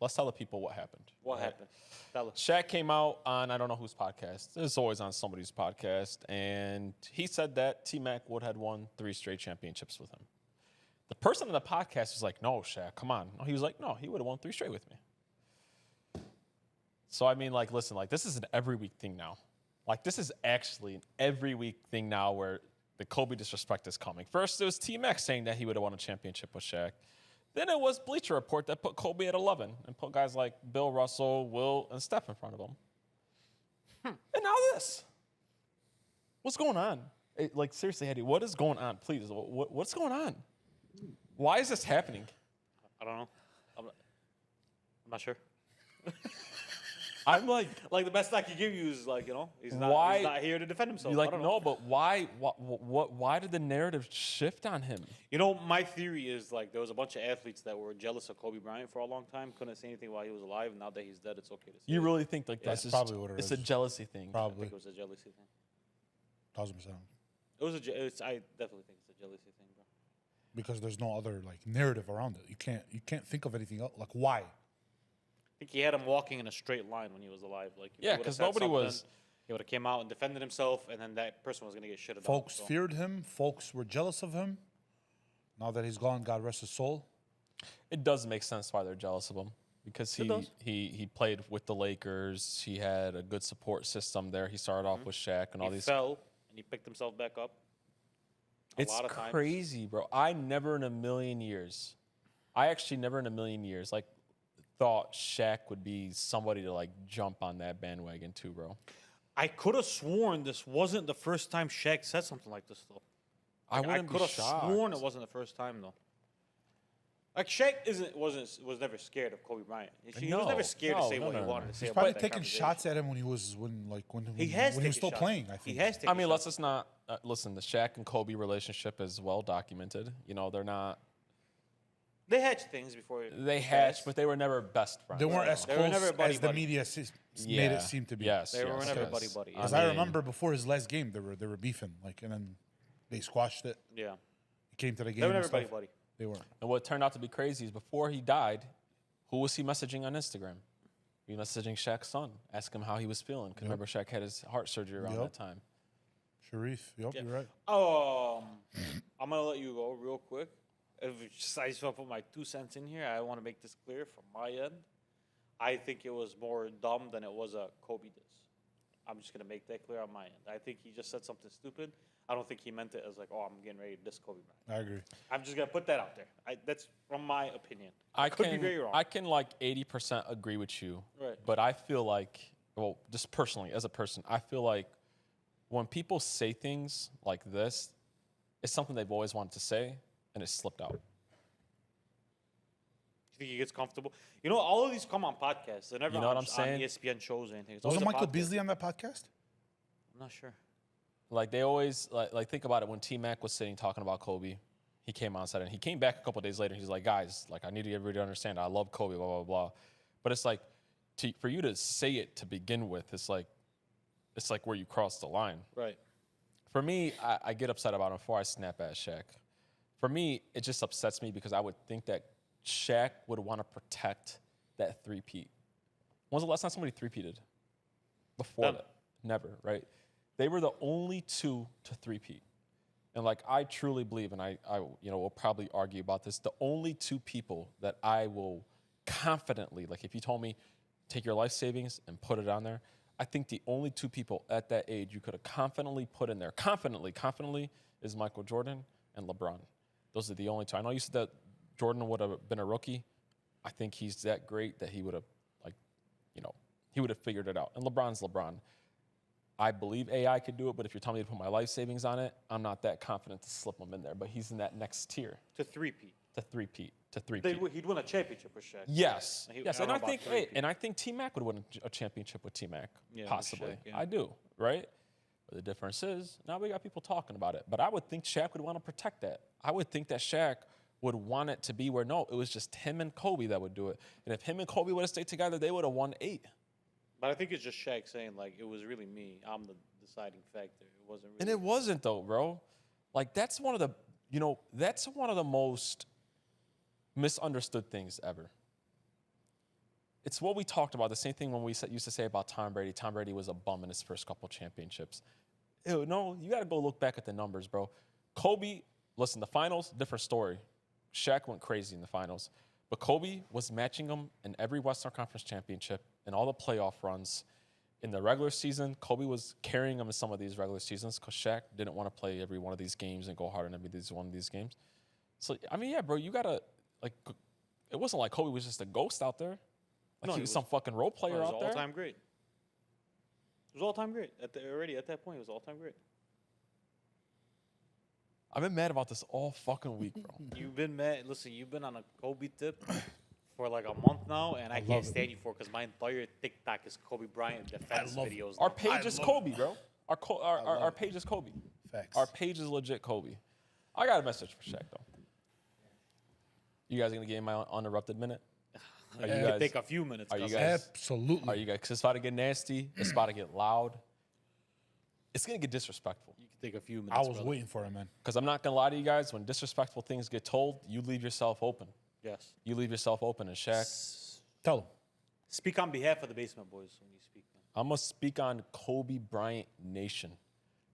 let's tell the people what happened. What happened? Tell us. Shaq came out on, I don't know whose podcast. It's always on somebody's podcast. And he said that T-Mac would have won 3 straight championships with him. The person on the podcast was like, no, Shaq, come on. He was like, no, he would have won 3 straight with me. So, I mean, like, listen, like, this is an every week thing now. Like, this is actually an every week thing now where the Kobe disrespect is coming. First, it was T-Mac saying that he would have won a championship with Shaq. Then it was Bleacher Report that put Kobe at 11 and put guys like Bill Russell, Will, and Steph in front of him. And now this. What's going on? Like, seriously, Hedy, what is going on? Please, what's going on? Why is this happening? I don't know. I'm not sure. I'm like the best I can give you is like, he's not here to defend himself. You're like, no, but why did the narrative shift on him? My theory is like there was a bunch of athletes that were jealous of Kobe Bryant for a long time, couldn't say anything while he was alive. Now that he's dead, it's okay to say. You really think like that's probably what it is? It's a jealousy thing. Probably. I think it was a jealousy thing. 1000%. I definitely think it's a jealousy thing, bro. Because there's no other like narrative around it. You can't think of anything else. Like why? I think he had him walking in a straight line when he was alive. Like, yeah, because nobody was. He would have came out and defended himself, and then that person was going to get shitted on. Folks feared him. Folks were jealous of him. Now that he's gone, God rest his soul. It does make sense why they're jealous of him because he played with the Lakers. He had a good support system there. He started off with Shaq and all these. He fell and he picked himself back up. It's crazy, bro. I actually never in a million years, like, thought Shaq would be somebody to like jump on that bandwagon too, bro. I could have sworn this wasn't the first time Shaq said something like this, though. I could have sworn it wasn't the first time, though. Like Shaq was never scared of Kobe Bryant. He was never scared to say what he wanted to say. He's probably taking shots at him when he was still playing. I think he has taken. I mean, let's just not listen. The Shaq and Kobe relationship is well documented. They're not. They hatched things before. They hatched, but they were never best friends. They weren't as close as the media made it seem to be. Yes, they were never buddy-buddy. Because I remember before his last game, they were beefing, like, and then they squashed it. Yeah, he came to the game. They were never buddy-buddy. They weren't. And what turned out to be crazy is before he died, who was he messaging on Instagram? He was messaging Shaq's son, asking him how he was feeling. Because remember, Shaq had his heart surgery around that time. Sharif, you're right. I'm gonna let you go real quick. I just want to put my 2 cents in here. I want to make this clear from my end. I think it was more dumb than it was a Kobe diss. I'm just going to make that clear on my end. I think he just said something stupid. I don't think he meant it as like, oh, I'm getting ready to diss Kobe Bryant. I agree. I'm just going to put that out there. That's from my opinion. I could be very wrong. I can like 80% agree with you. Right. But I feel like, well, just personally, as a person, I feel like when people say things like this, it's something they've always wanted to say. And it slipped out. You think he gets comfortable? All of these come on podcasts. They're never on ESPN shows or anything. Wasn't Michael Beasley on that podcast? I'm not sure. Like, they always, like think about it. When T-Mac was sitting talking about Kobe, he came on set and he came back a couple of days later. He's like, guys, like, I need everybody to understand I love Kobe, blah, blah, blah. But it's like, for you to say it to begin with, it's like where you cross the line. Right. For me, I get upset about it before I snap at Shaq. For me, it just upsets me because I would think that Shaq would want to protect that three-peat. When's the last time somebody three-peated? Before that? Never, right? They were the only 2 to three-peat. And like, I truly believe, and I will probably argue about this, the only 2 people that I will confidently, like if you told me, take your life savings and put it on there, I think the only 2 people at that age you could have confidently put in there, confidently, is Michael Jordan and LeBron. Those are the only 2. I know you said that Jordan would have been a rookie. I think he's that great that he would have, he would have figured it out. And LeBron's LeBron. I believe AI could do it, but if you're telling me to put my life savings on it, I'm not that confident to slip him in there. But he's in that next tier. To three-peat. He'd win a championship with Shaq. Yes. And I think T-Mac would win a championship with T-Mac, possibly. Shaq, yeah. I do, right? But the difference is, now we got people talking about it. But I would think Shaq would want to protect that. I would think that Shaq would want it to be where, no, it was just him and Kobe that would do it. And if him and Kobe would have stayed together, they would have won 8. But I think it's just Shaq saying, like, it was really me. I'm the deciding factor. It wasn't really. And it wasn't, though, bro. Like, that's one of the most misunderstood things ever. it's what we talked about. The same thing when we used to say about Tom Brady. Tom Brady was a bum in his first couple championships. Ew, no, you got to go look back at the numbers, bro. Kobe, listen, the finals, different story. Shaq went crazy in the finals. But Kobe was matching him in every Western Conference championship, in all the playoff runs. In the regular season, Kobe was carrying him in some of these regular seasons because Shaq didn't want to play every one of these games and go hard in every one of these games. So, I mean, yeah, bro, you got to, like, it wasn't like Kobe was just a ghost out there. Like, No, he was some fucking role player He was out there. all-time great. It was all-time great. Already at that point, it was all-time great. I've been mad about this all fucking week, bro. You've been mad. Listen, you've been on a Kobe tip for like a month now, and I can't stand you for it because my entire TikTok is Kobe Bryant defense videos. Our page is Kobe, bro. Our page is Kobe. Facts. Our page is legit Kobe. I got a message for Shaq, though. You guys going to give me my uninterrupted minute? Are you You guys, can take a few minutes. are you cuz guys- Absolutely. Are you guys? Because it's about to get nasty. It's about to get loud. It's going to get disrespectful. You can take a few minutes. I was brother. waiting for it, man. Because I'm not going to lie to you guys. When disrespectful things get told, you leave yourself open. Yes. You leave yourself open. And Shaq, Tell him. Speak on behalf of the Basement Boys when you speak. Man. I'm going to speak on Kobe Bryant Nation.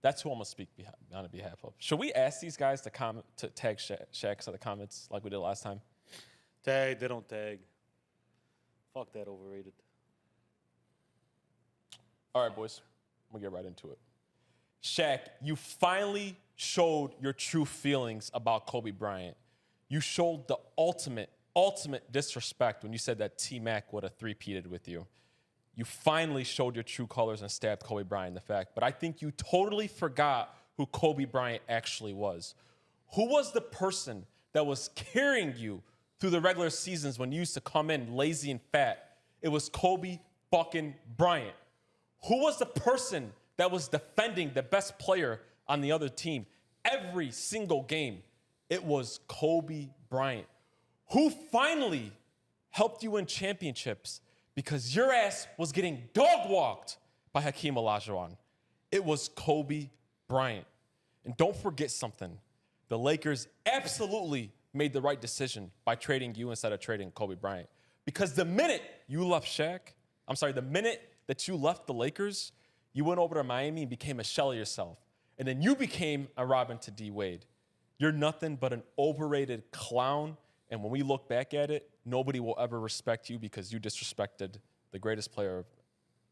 That's who I'm going to speak on behalf of. Should we ask these guys to comment, to tag Shaq in the comments like we did last time? Tag, they don't tag. Fuck that, overrated. All right, boys. We'll get right into it. Shaq, you finally showed your true feelings about Kobe Bryant. You showed the ultimate disrespect when you said that T-Mac would have three-peated with you. You finally showed your true colors and stabbed Kobe Bryant in the fact. But I think you totally forgot who Kobe Bryant actually was. Who was the person that was carrying you through the regular seasons when you used to come in lazy and fat? It was Kobe fucking Bryant. Who was the person that was defending the best player on the other team every single game? It was Kobe Bryant. Who finally helped you win championships because your ass was getting dog-walked by Hakeem Olajuwon? It was Kobe Bryant. And don't forget something. The Lakers absolutely made the right decision by trading you instead of trading Kobe Bryant. Because the minute you left the minute that you left the Lakers, you went over to Miami and became a shell of yourself. And then you became a Robin to D. Wade. You're nothing but an overrated clown. And when we look back at it, nobody will ever respect you because you disrespected the greatest player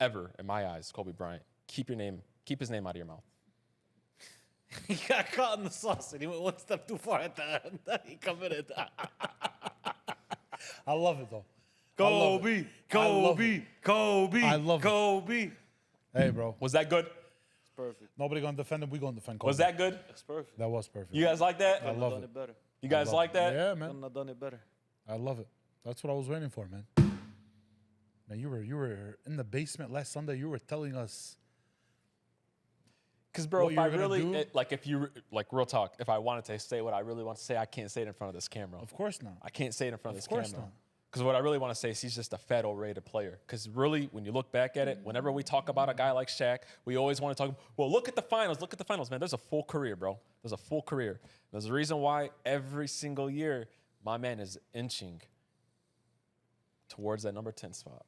ever, in my eyes, Kobe Bryant. Keep his name out of your mouth. He got caught in the sauce and he went one step too far at the end. He committed. I love it, though. Kobe, Kobe, Kobe, I love it. Kobe. Hey, bro. Was that good? It's perfect. Nobody going to defend him. We going to defend Kobe. Was that good? It's perfect. That was perfect. You guys like that? I love Done it. it better. You guys like that? Yeah, Couldn't man. have done it better. I love it. That's what I was waiting for, man. Man, you were in the basement last Sunday. You were telling us. Because, bro, What if you I were gonna really, do? real talk, if I wanted to say what I really want to say, I can't say it in front of this camera. Of course not. I can't say it in front of this course camera. not. Because what I really want to say is he's just a fat, overrated player. Because really, when you look back at it, whenever we talk about a guy like Shaq, we always want to talk, well, look at the finals. Look at the finals, man. There's a full career, bro. There's a full career. There's a reason why every single year, my man is inching towards that number 10 spot.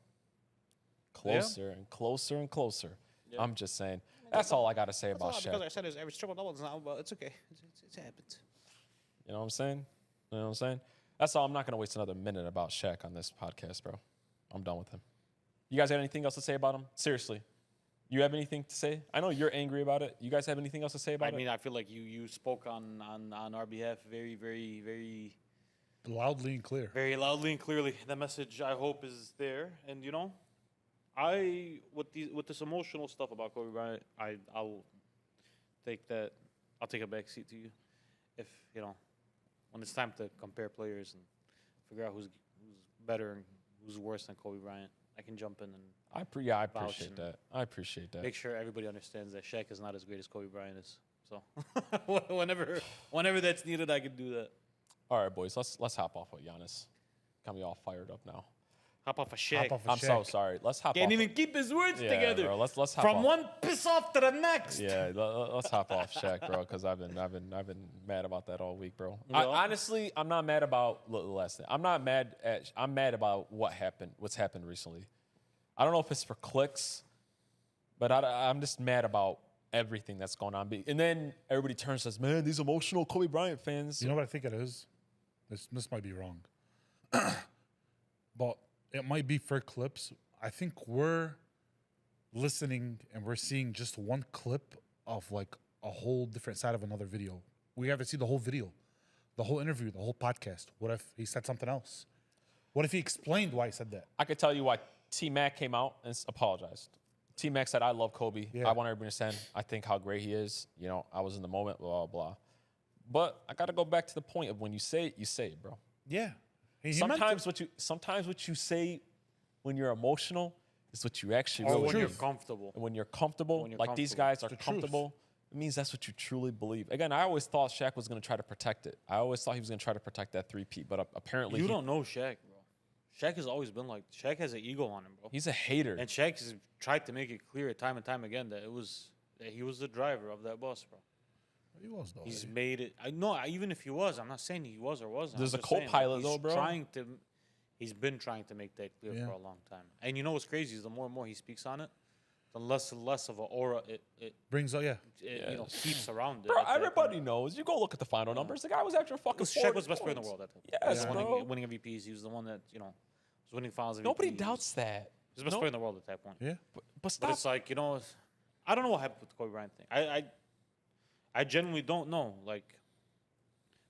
Closer and closer and closer. Yeah. I'm just saying. That's all I got to say about Shaq. Because I said his average triple doubles now, but it's okay. It's happened. You know what I'm saying? You know what I'm saying? That's all. I'm not going to waste another minute about Shaq on this podcast, bro. I'm done with him. You guys have anything else to say about him? Seriously. You have anything to say? I know you're angry about it. You guys have anything else to say about it? I mean, I feel like you spoke on our behalf very, very, very, Loudly and clear. very loudly and clearly. The message, I hope, is there. And, you know, with this emotional stuff about Kobe Bryant, I'll take a back seat to you. If, you know, when it's time to compare players and figure out who's better and who's worse than Kobe Bryant, I can jump in and I appreciate that. I appreciate that. make sure everybody understands that Shaq is not as great as Kobe Bryant is. So whenever that's needed, I can do that. All right, boys. Let's hop off with Giannis. Got me all fired up now. Hop off a Shaq. Hop off a I'm so Shaq. sorry. Let's hop Can't off. even keep his words Yeah, together. bro. Let's hop From off. one piss off to the next. Yeah, let's hop off Shaq, bro, because I've been mad about that all week, bro. Yeah. Honestly, I'm not mad about the last thing. I'm mad about what's happened recently. I don't know if it's for clicks, but I'm just mad about everything that's going on. And then everybody turns and says, man, these emotional Kobe Bryant fans. You know what I think it is? This might be wrong. But it might be for clips. I think we're listening and we're seeing just one clip of like a whole different side of another video. We haven't seen the whole video, the whole interview, the whole podcast. What if he said something else? What if he explained why he said that? I could tell you why T-Mac came out and apologized. T-Mac said, I love Kobe. Yeah. I want everybody to understand. I think how great he is. You know, I was in the moment, blah, blah, blah. But I got to go back to the point of when you say it, bro. Yeah. He meant Sometimes what you say when you're emotional is what you actually Or really when you're mean. comfortable. And when you're comfortable, like these guys are the truth. comfortable, it means that's what you truly believe. Again, I always thought Shaq was going to try to protect it. I always thought he was going to try to protect that three-peat, but apparently You don't know Shaq, bro. Shaq has always been like, Shaq has an ego on him, bro. he's a hater. And Shaq has tried to make it clear time and time again that he was the driver of that bus, bro. He was, though. He's made it. I know. Even if he was, I'm not saying he was or wasn't. There's I'm a just saying, co-pilot, he's though, bro. He's been trying to make that clear Yeah. for a long time. And you know what's crazy is the more and more he speaks on it, the less and less of an aura it Brings up, yeah. keeps around it. Bro, at that everybody point. knows. You go look at the final numbers. The guy was after fucking Shaq was 40 the best player in the points. world at that time. Yes, He was bro. winning MVPs. He was the one that was winning finals MVPs. Nobody doubts that. He was the best player in the world at that point. Yeah. But But stop. it's like, I don't know what happened with the Kobe Bryant thing. I genuinely don't know. Like,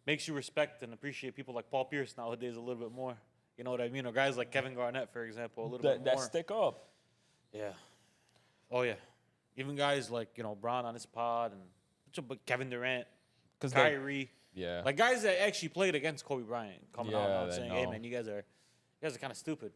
makes you respect and appreciate people like Paul Pierce nowadays a little bit more. You know what I mean? Or guys like Kevin Garnett, for example, a little bit that more. stick up. Yeah. Oh, yeah. Even guys like, Bron on his pod and Kevin Durant, 'Cause Kyrie. Yeah. Like guys that actually played against Kobe Bryant coming out Yeah, and they saying, hey, know. man, you guys are kind of stupid.